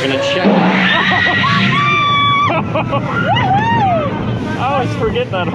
We're gonna check. I always forget that.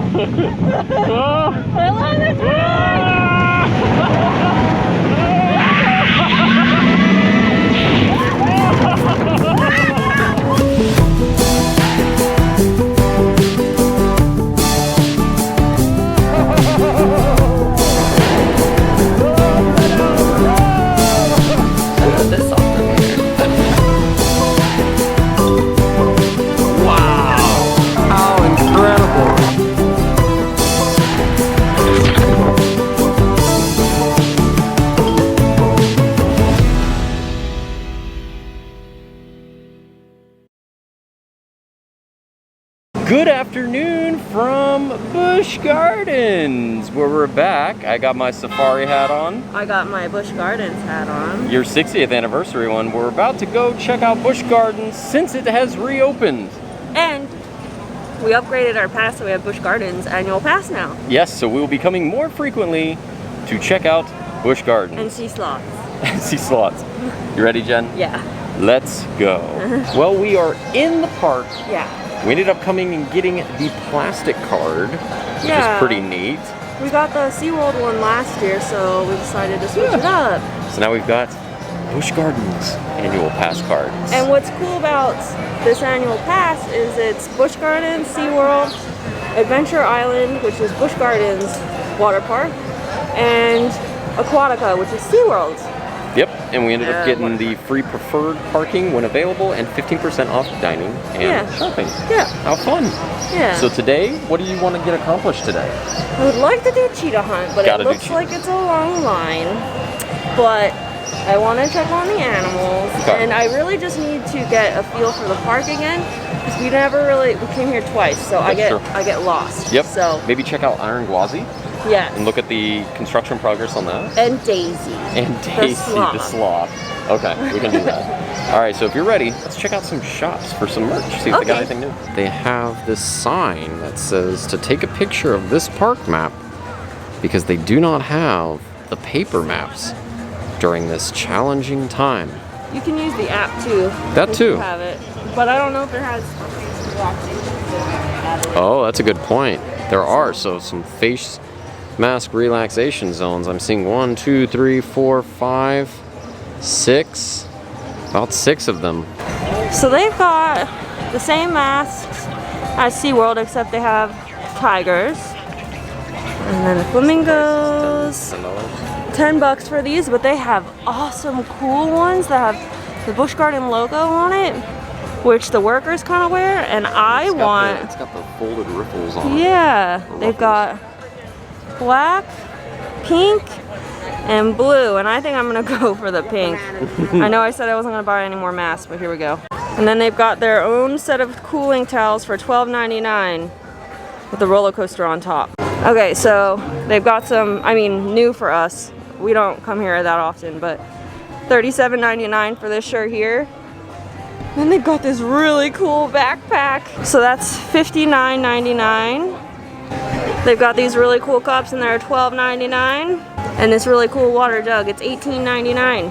Good afternoon from Busch Gardens, where we're back. I got my safari hat on. I got my Busch Gardens hat on. Your 60th anniversary one. We're about to go check out Busch Gardens since it has reopened. And we upgraded our pass, so we have Busch Gardens annual pass now. Yes, so we will be coming more frequently to check out Busch Gardens. And see sloths. And see sloths. You ready, Jen? Yeah. Let's go. Well, we are in the park. Yeah. We ended up coming and getting the plastic card, which is pretty neat. We got the SeaWorld one last year, so we decided to switch it up. So now we've got Busch Gardens annual pass cards. And what's cool about this annual pass is it's Busch Gardens, SeaWorld, Adventure Island, which is Busch Gardens water park, and Aquatica, which is SeaWorld. Yep, and we ended up getting the free preferred parking when available and 15% off dining and shopping. Yeah. How fun. Yeah. So today, what do you want to get accomplished today? I would like to do cheetah hunt, but it looks like it's a long line. But I want to check on the animals, and I really just need to get a feel for the park again, because we came here twice, so I get lost. Yep. So maybe check out Gwazi. Yes. And look at the construction progress on that. And Daisy. And Daisy, the sloth. Okay, we can do that. All right, so if you're ready, let's check out some shops for some merch. See if they got anything new. They have this sign that says to take a picture of this park map because they do not have the paper maps during this challenging time. You can use the app too. That too. You have it, but I don't know if it has. Oh, that's a good point. There are some face mask relaxation zones. I'm seeing 1, 2, 3, 4, 5, 6, about 6 of them. So they've got the same masks as SeaWorld, except they have tigers. And then the flamingos. $10 for these, but they have awesome cool ones that have the Busch Garden logo on it, which the workers kind of wear, and it's got the folded ripples on it. Yeah, they've got black, pink, and blue, and I think I'm gonna go for the pink. I know I said I wasn't gonna buy any more masks, but here we go. And then they've got their own set of cooling towels for $12.99 with the roller coaster on top. Okay, so they've got some, new for us. We don't come here that often, but $37.99 for this shirt here. Then they've got this really cool backpack. So that's $59.99. They've got these really cool cups and they're $12.99. And this really cool water jug, it's $18.99.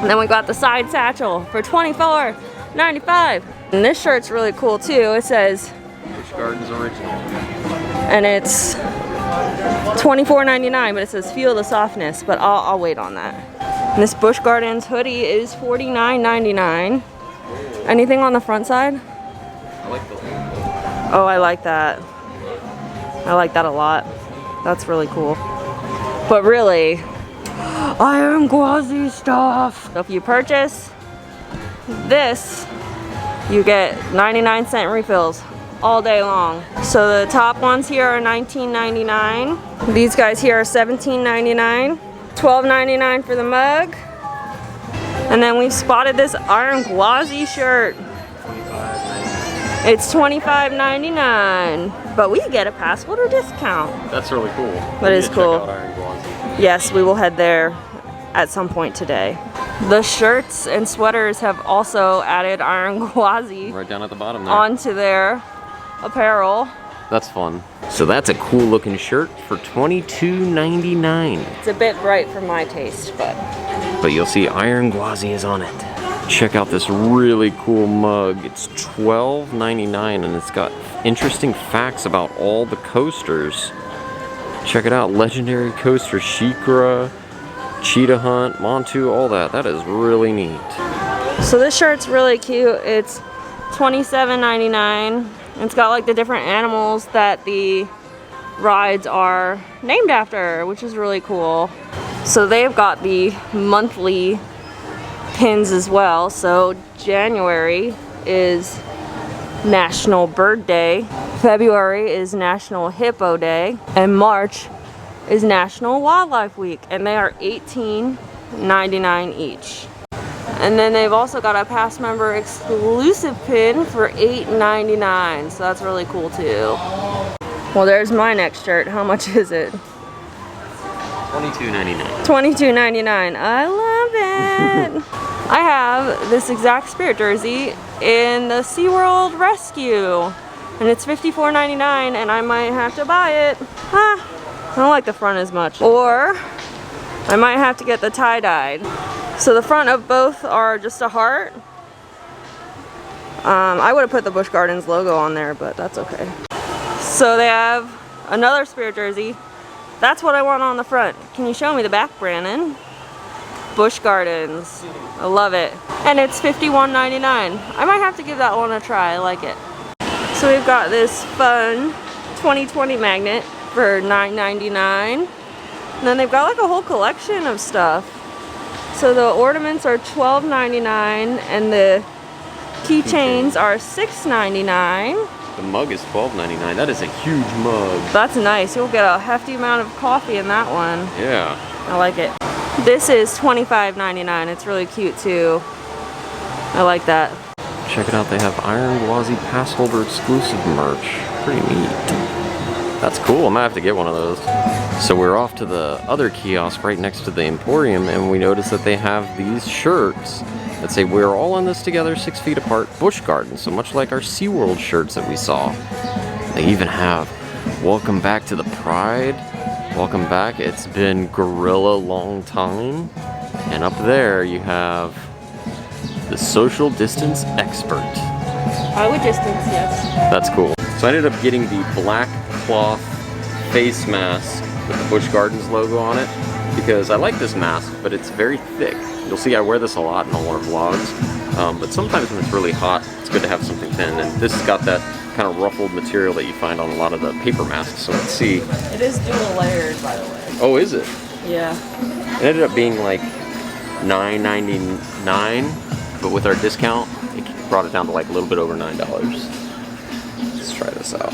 And then we got the side satchel for $24.95. And this shirt's really cool too. It says Busch Gardens Original. And it's $24.99, but it says feel the softness, but I'll wait on that. And this Busch Gardens hoodie is $49.99. Anything on the front side? I like the Oh, I like that. I like that a lot. That's really cool. But really, Gwazi stuff. So if you purchase this, you get 99-cent refills all day long. So the top ones here are $19.99. These guys here are $17.99. $12.99 for the mug. And then we've spotted this Gwazi shirt. It's $25.99. But we get a pass holder discount. That's really cool. That is cool. Check out Gwazi. Yes, we will head there at some point today. The shirts and sweaters have also added Gwazi right down at the bottom there onto their apparel. That's fun. So that's a cool looking shirt for $22.99. It's a bit bright for my taste, but you'll see Gwazi is on it. Check out this really cool mug. It's $12.99 and it's got interesting facts about all the coasters. Check it out, legendary coaster, Shikra, Cheetah Hunt, Montu, all that. That is really neat. So this shirt's really cute. It's $27.99. It's got like the different animals that the rides are named after, which is really cool. So they've got the monthly pins as well. So January is National Bird Day, February is National Hippo Day, and March is National Wildlife Week, and they are $18.99 each. And then they've also got a past member exclusive pin for $8.99, so that's really cool too. Well, there's my next shirt. How much is it? $22.99. $22.99. I love it. I have this exact Spirit jersey in the SeaWorld Rescue, and it's $54.99, and I might have to buy it. I don't like the front as much. Or I might have to get the tie-dyed. So the front of both are just a heart. I would have put the Busch Gardens logo on there, but that's okay. So they have another Spirit jersey. That's what I want on the front. Can you show me the back, Brandon? Busch Gardens. I love it. And it's $51.99. I might have to give that one a try. I like it. So we've got this fun 2020 magnet for $9.99. And then they've got like a whole collection of stuff. So the ornaments are $12.99 and the keychains are $6.99. The mug is $12.99. That is a huge mug. That's nice. You'll get a hefty amount of coffee in that one. Yeah. I like it. This is $25.99. It's really cute too. I like that. Check it out. They have Iron Gwazi pass holder exclusive merch. Pretty neat. That's cool. I might have to get one of those. So we're off to the other kiosk right next to the Emporium, and we notice that they have these shirts that say we're all in this together 6 feet apart, Busch Gardens. So much like our SeaWorld shirts that we saw. They even have welcome back to the Pride. Welcome back. It's been gorilla long time. And up there you have the social distance expert. I would distance, yes. That's cool. So I ended up getting the black cloth face mask with the Busch Gardens logo on it because I like this mask, but it's very thick. You'll see I wear this a lot in all our vlogs, but sometimes when it's really hot, it's good to have something thin, and this has got that kind of ruffled material that you find on a lot of the paper masks, so let's see. It is dual layered, by the way. Oh, is it? Yeah. It ended up being like $9.99, but with our discount, it brought it down to like a little bit over $9. Let's try this out.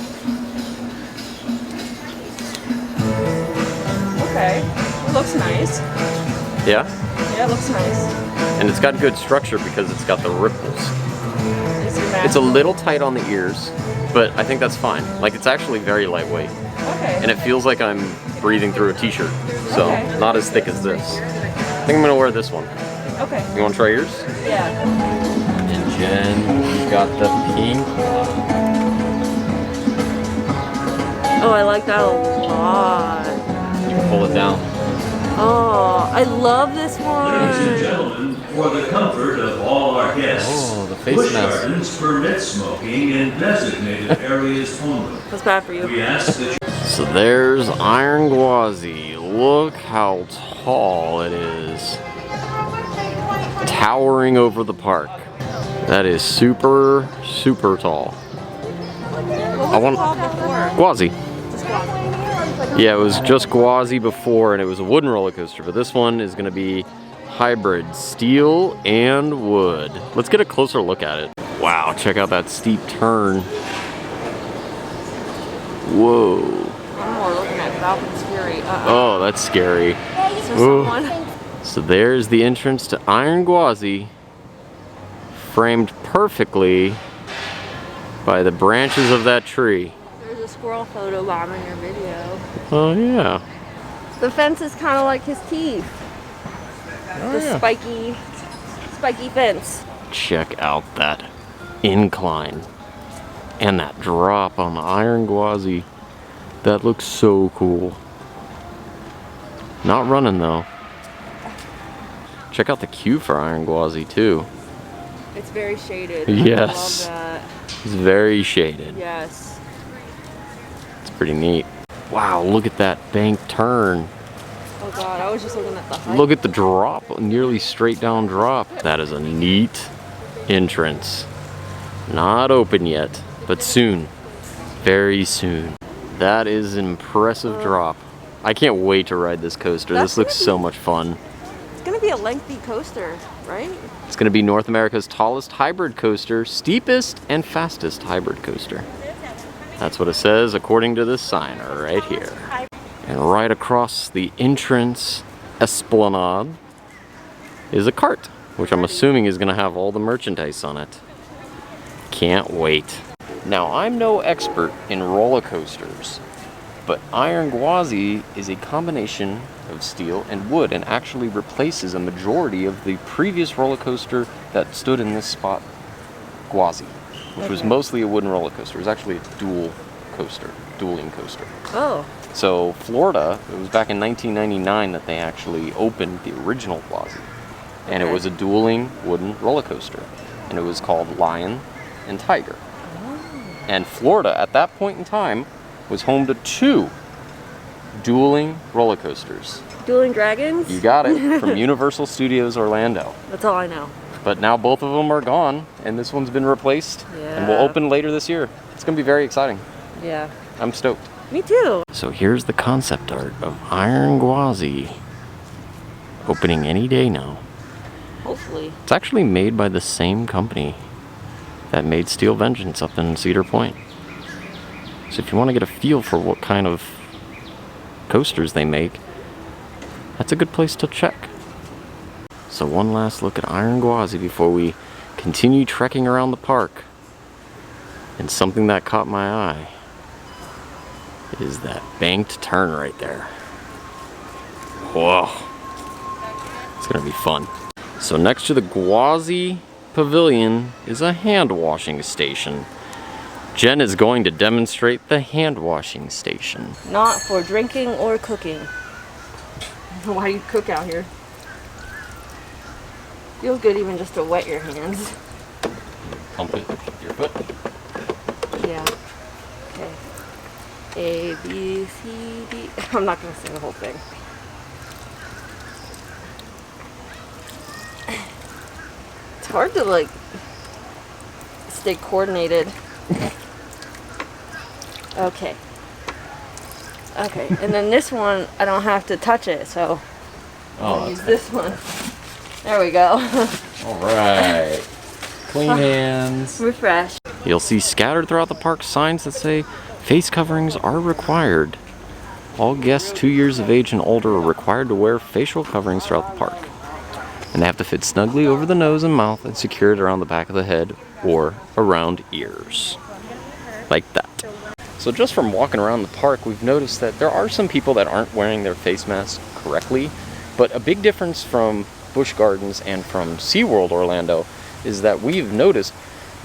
Okay, it looks nice. Yeah? Yeah, it looks nice. And it's got good structure because it's got the ripples. Is your mask It's a little tight on the ears, but I think that's fine. Like, it's actually very lightweight. okay? And it feels like I'm breathing through a t-shirt. So, Okay. not as thick as this. I think I'm gonna wear this one. Okay. You wanna try yours? Yeah. And Jen got the pink. Oh, I like that a lot. You can pull it down. Oh, I love this one. Ladies and gentlemen, for the comfort of all our guests, Oh, the face Busch mask. Gardens permit smoking in designated areas only. That's bad for you. We ask that you So there's Iron Gwazi. Look how tall it is. Towering over the park. That is super, super tall. What was it called before? Gwazi. Just Gwazi. Yeah, it was just Gwazi before, and it was a wooden roller coaster, but this one is going to be hybrid steel and wood. Let's get a closer look at it. Wow, check out that steep turn. Whoa. I'm more looking at Falcon's Fury. Oh, that's scary. Is there Ooh. someone? So there's the entrance to Iron Gwazi, framed perfectly by the branches of that tree. There's a squirrel photo bomb in your video. Oh yeah. The fence is kind of like his teeth. Oh, The yeah. spiky fence. Check out that incline and that drop on the Iron Gwazi. That looks so cool. Not running though. Check out the queue for Iron Gwazi too. It's very shaded. Yes. I love that. It's very shaded. Yes. It's pretty neat. Wow, look at that bank turn. Oh god, I was just looking at the height. Look at the drop, nearly straight down drop. That is a neat entrance. Not open yet, but soon. Very soon. That is an impressive drop. I can't wait to ride this coaster. This looks so much fun. It's gonna be a lengthy coaster, right? It's gonna be North America's tallest hybrid coaster, steepest and fastest hybrid coaster. That's what it says according to this sign right here. And right across the entrance esplanade is a cart, which I'm assuming is gonna have all the merchandise on it. Can't wait. Now, I'm no expert in roller coasters, but Iron Gwazi is a combination of steel and wood and actually replaces a majority of the previous roller coaster that stood in this spot, Gwazi, which was mostly a wooden roller coaster. It was actually a dueling coaster. Oh. So Florida, it was back in 1999 that they actually opened the original Gwazi. And it was a dueling wooden roller coaster. And it was called Lion and Tiger. And Florida, at that point in time, was home to 2 dueling roller coasters. Dueling Dragons? You got it, from Universal Studios Orlando. That's all I know. But now both of them are gone, and this one's been replaced, and will open later this year. It's gonna be very exciting. Yeah. I'm stoked. Me too. So here's the concept art of Iron Gwazi, opening any day now. Hopefully. It's actually made by the same company that made Steel Vengeance up in Cedar Point. So if you want to get a feel for what kind of coasters they make, that's a good place to check. So one last look at Iron Gwazi before we continue trekking around the park. And something that caught my eye is that banked turn right there. Whoa. It's gonna be fun. So next to the Gwazi Pavilion is a hand washing station. Jen is going to demonstrate the hand washing station. Not for drinking or cooking. Why do you cook out here? Feels good even just to wet your hands. Pump it with your foot. Yeah. Okay. A, B, C, D. I'm not gonna sing the whole thing. It's hard to like stay coordinated. Okay. Okay, and then this one I don't have to touch it, so I'll use this one. There we go. Alright. Clean hands. Refresh. You'll see scattered throughout the park signs that say face coverings are required. All guests 2 years of age and older are required to wear facial coverings throughout the park. And they have to fit snugly over the nose and mouth and secured around the back of the head or around ears. Like that. So just from walking around the park, we've noticed that there are some people that aren't wearing their face masks correctly, but a big difference from Busch Gardens and from SeaWorld Orlando is that we've noticed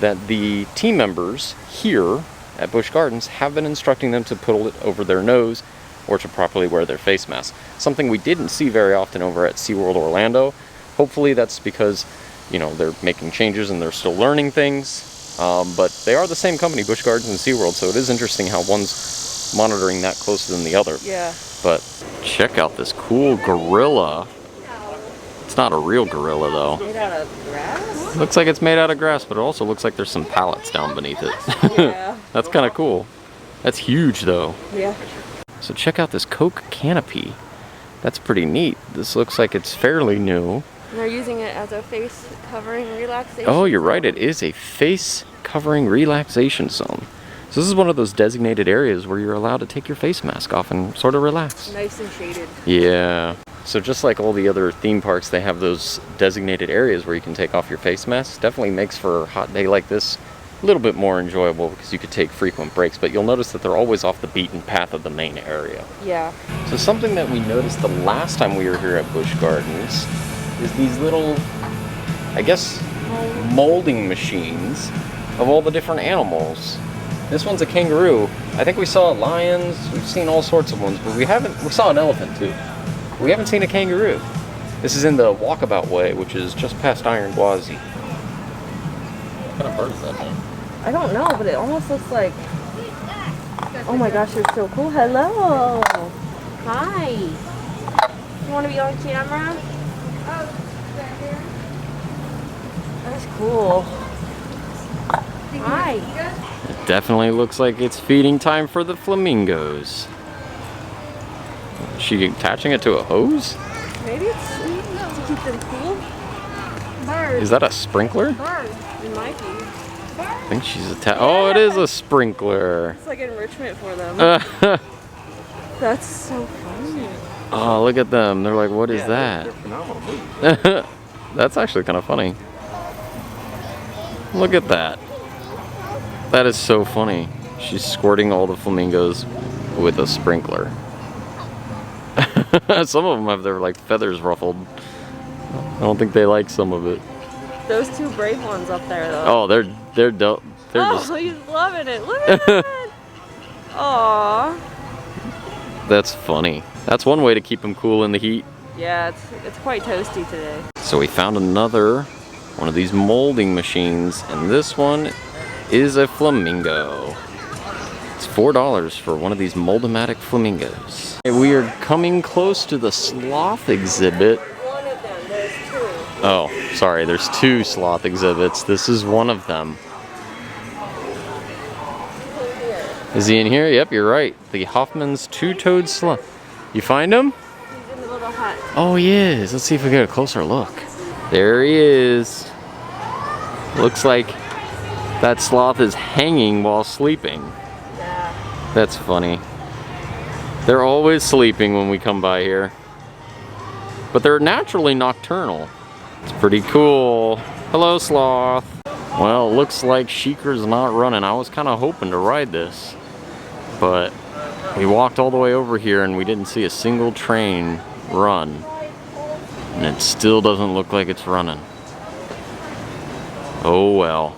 that the team members here at Busch Gardens have been instructing them to put it over their nose or to properly wear their face mask. Something we didn't see very often over at SeaWorld Orlando. Hopefully that's because, you know, they're making changes and they're still learning things. But they are the same company, Busch Gardens and SeaWorld, so it is interesting how one's monitoring that closer than the other. Yeah. But check out this cool gorilla. It's not a real gorilla though. Made out of grass? Looks like it's made out of grass, but it also looks like there's some pallets down beneath it. Yeah. That's kind of cool. That's huge though. Yeah. So check out this Coke canopy. That's pretty neat. This looks like it's fairly new. And they're using it as a face covering relaxation. Oh, you're right. It is a face covering relaxation zone. So this is one of those designated areas where you're allowed to take your face mask off and sort of relax. Nice and shaded. Yeah. So just like all the other theme parks, they have those designated areas where you can take off your face mask. Definitely makes for a hot day like this a little bit more enjoyable because you could take frequent breaks, but you'll notice that they're always off the beaten path of the main area. Yeah. So something that we noticed the last time we were here at Busch Gardens is these little, I guess, molding machines of all the different animals. This one's a kangaroo. I think we saw lions, we've seen all sorts of ones, but we saw an elephant too. We haven't seen a kangaroo. This is in the Walkabout Way, which is just past Iron Gwazi. kind of bird is that thing? I don't know, but it almost looks like... Oh my gosh, you're so cool. Hello. Hi. You want to be on camera? That's cool. Hi. It definitely looks like it's feeding time for the flamingos. Is she attaching it to a hose? Maybe it's to keep them cool. Bird. Is that a sprinkler? Bird. It might be. I think she's oh, it is a sprinkler. It's like enrichment for them. That's so funny. Oh, look at them. They're like, what is that? They're phenomenal. That's actually kind of funny. Look at that. That is so funny. She's squirting all the flamingos with a sprinkler. Some of them have their like feathers ruffled. I don't think they like some of it. Those two brave ones up there, though. Oh, they're Oh, just. he's loving it. Look at that. Aww. That's funny. That's one way to keep them cool in the heat. Yeah, it's quite toasty today. So we found another one of these molding machines, and this one is a flamingo. It's $4 for one of these Moldomatic flamingos. We are coming close to the sloth exhibit. One of them, there's two. Oh, sorry, there's two sloth exhibits. This is one of them. Is he in here? Yep, you're right. The Hoffman's two-toed sloth. You find him? He's in the little hut. Oh, he is. Let's see if we get a closer look. There he is. Looks like that sloth is hanging while sleeping. Yeah. That's funny. They're always sleeping when we come by here. But they're naturally nocturnal. It's pretty cool. Hello, sloth. Well, it looks like Sheeker's not running. I was kind of hoping to ride this. But we walked all the way over here and we didn't see a single train run. And it still doesn't look like it's running. Oh well.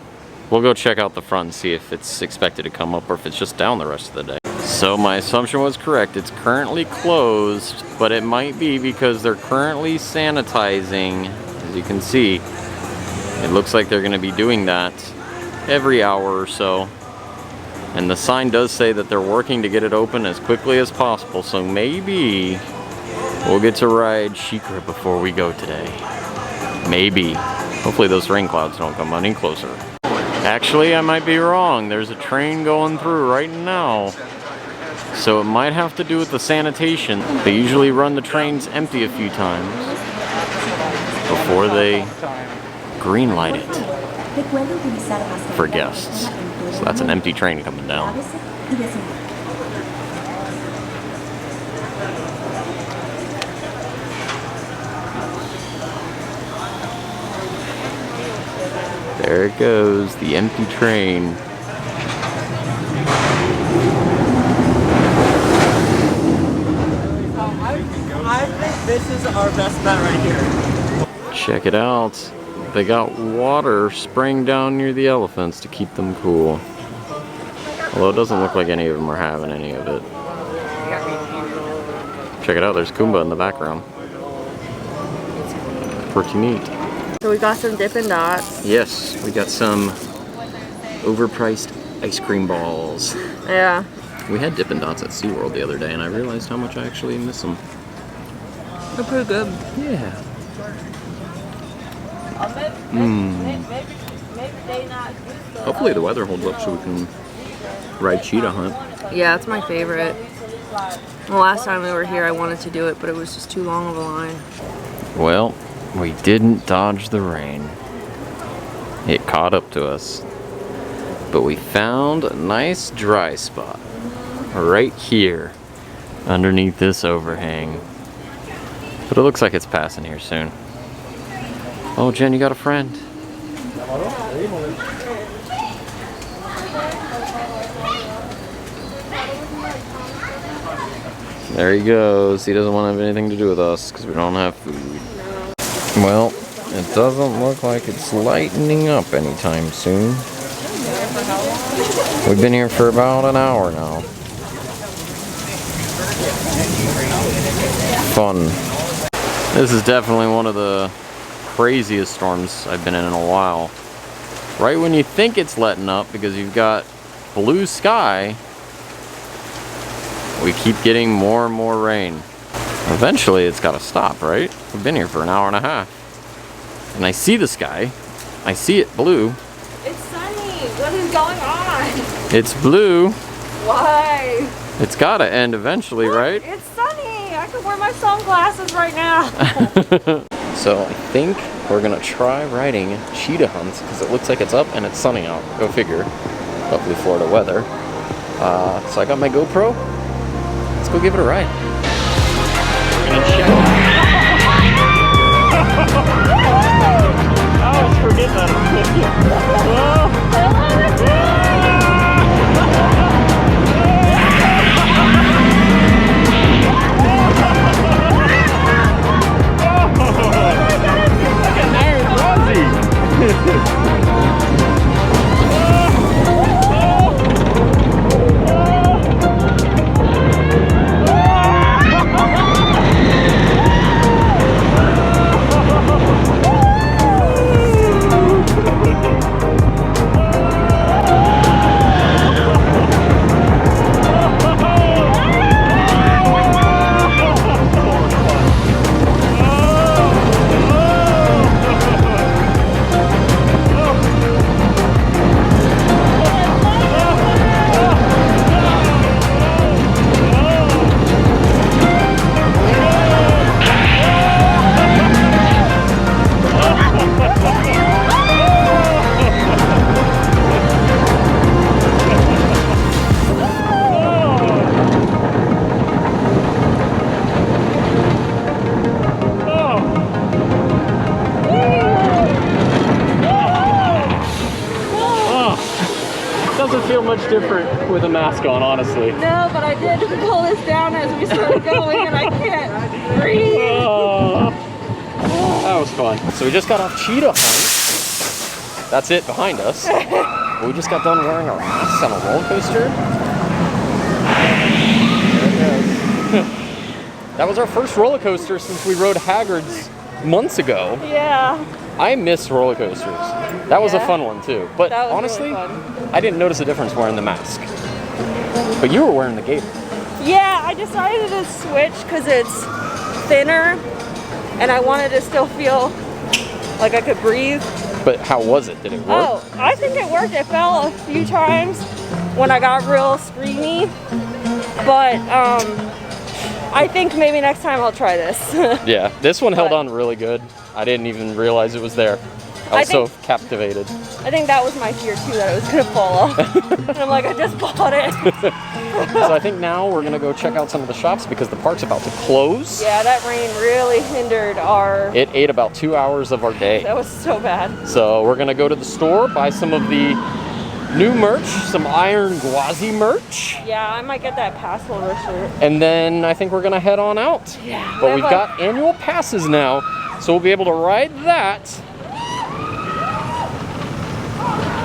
We'll go check out the front and see if it's expected to come up or if it's just down the rest of the day. So my assumption was correct. It's currently closed, but it might be because they're currently sanitizing. As you can see, it looks like they're going to be doing that every hour or so. And the sign does say that they're working to get it open as quickly as possible, so maybe we'll get to ride Sheeker before we go today. Maybe. Hopefully those rain clouds don't come any closer. Actually, I might be wrong. There's a train going through right now. So it might have to do with the sanitation. They usually run the trains empty a few times before they green light it for guests. So that's an empty train coming down. There it goes, the empty train. I think this is our best bet right here. Check it out. They got water spraying down near the elephants to keep them cool. Although it doesn't look like any of them are having any of it. Check it out, there's Kumba in the background. Pretty neat. So we got some Dippin' Dots. Yes, we got some overpriced ice cream balls. Yeah. We had Dippin' Dots at SeaWorld the other day and I realized how much I actually miss them. They're pretty good. Yeah. Hopefully the weather holds up so we can ride Cheetah hunt. Yeah, it's my favorite. The last time we were here, I wanted to do it, but it was just too long of a line. Well, we didn't dodge the rain. It caught up to us. But we found a nice dry spot right here underneath this overhang. But it looks like it's passing here soon. Oh, Jen, you got a friend. There he goes. He doesn't want to have anything to do with us because we don't have food. Well, it doesn't look like it's lightening up anytime soon. We've been here for about an hour now. Fun. This is definitely one of the craziest storms I've been in a while. right when you think it's letting up because you've got blue sky, we keep getting more and more rain. Eventually it's got to stop, right? We've been here for an hour and a half. And I see the sky. I see it blue. It's sunny. What is going on? It's blue. Why? It's got to end eventually, right? It's sunny. I could wear my sunglasses right now. So I think we're going to try riding Cheetah Hunt because it looks like it's up and it's sunny out. Go figure. Lovely Florida weather. So I got my GoPro. Let's go give it a ride. We're gonna check. I always forget that. Like an iron Gwazi. Doesn't feel much different with a mask on, honestly. No, but I did pull this down as we started going and I can't breathe. That was fun. So we just got off Cheetah Hunt. That's it behind us. We just got done wearing our masks on a roller coaster. There it goes. That was our first roller coaster since we rode Haggard's months ago. Yeah. I miss roller coasters. That was a fun one too. But That was honestly, really fun. I didn't notice a difference wearing the mask. But you were wearing the gaiter. Yeah, I decided to switch because it's thinner and I wanted to still feel like I could breathe. But how was it? Did it work? Oh, I think it worked. It fell a few times when I got real screamy. But I think maybe next time I'll try this. Yeah, this one held on really good. I didn't even realize it was there. I was so captivated. I think that was my fear too, that it was gonna fall off. And I'm like, I just bought it. So I think now we're gonna go check out some of the shops because the park's about to close. Yeah, that rain really hindered our... It ate about 2 hours of our day. That was so bad. So we're gonna go to the store, buy some of the new merch, some iron Gwazi merch. Yeah, I might get that pass holder shirt. And then I think we're gonna head on out. Yeah. But we've got annual passes now, so we'll be able to ride that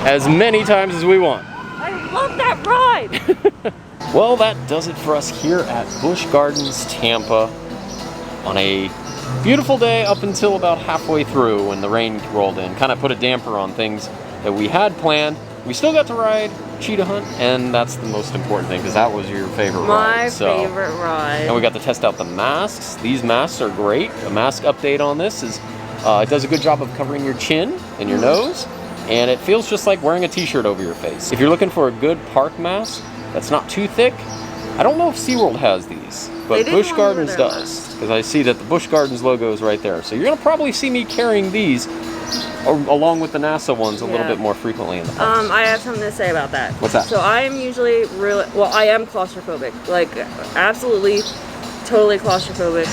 as many times as we want. I love that ride. Well, that does it for us here at Busch Gardens, Tampa on a beautiful day up until about halfway through when the rain rolled in. Kind of put a damper on things that we had planned. We still got to ride Cheetah Hunt, and that's the most important thing because that was your favorite ride. My favorite ride. And we got to test out the masks. These masks are great. A mask update on this is it does a good job of covering your chin and your nose, and it feels just like wearing a t-shirt over your face. If you're looking for a good park mask that's not too thick, I don't know if SeaWorld has these, but Busch Gardens does, because I see that the Busch Gardens logo is right there. So you're gonna probably see me carrying these along with the NASA ones a little bit more frequently in the parks. I have something to say about that. What's that? So I am usually really, well, I am claustrophobic, like absolutely, totally claustrophobic.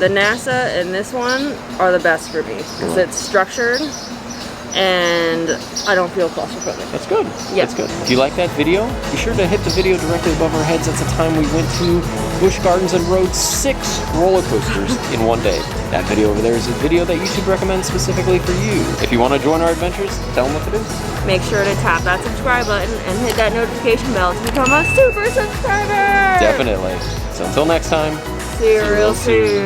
The NASA and this one are the best for me because it's structured and I don't feel claustrophobic. That's good. Yeah. That's good. If you like that video, be sure to hit the video directly above our heads. That's the time we went to Busch Gardens and rode 6 roller coasters in one day. That video over there is a video that YouTube recommends specifically for you. If you want to join our adventures, tell them what to do. Make sure to tap that subscribe button and hit that notification bell to become a super subscriber. Definitely. So until next time, See you real soon.